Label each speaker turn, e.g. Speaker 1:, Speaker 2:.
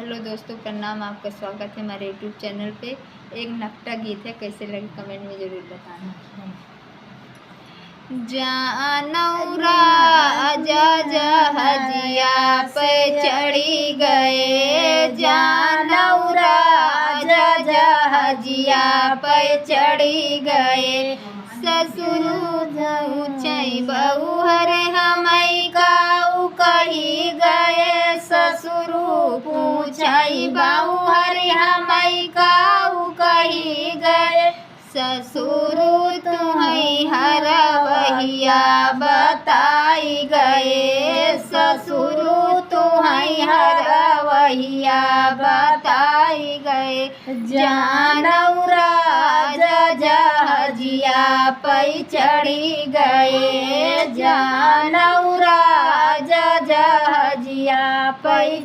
Speaker 1: Hello दोस्तों, प्रणाम। आपका स्वागत है हमारे यूट्यूब चैनल पे। एक नकटा गीत है, कैसे लगे कमेंट में ज़रूर बताना। जानौरा जहाजिया पे चढ़ी गए, जानौरा जहाजिया पे चढ़ी गए। ससुर पूछई बहू हरे हमई काऊ कही गए, ससुर पूछई बहू हरे हमई काऊ कही गए। ससुर तुम्हें हरवहिया बताई गए, ससुर तुम्हें हरवहिया बताई गए। जानौरा जहाजिया पे चढ़ी गए, जानौरा जहाजिया पे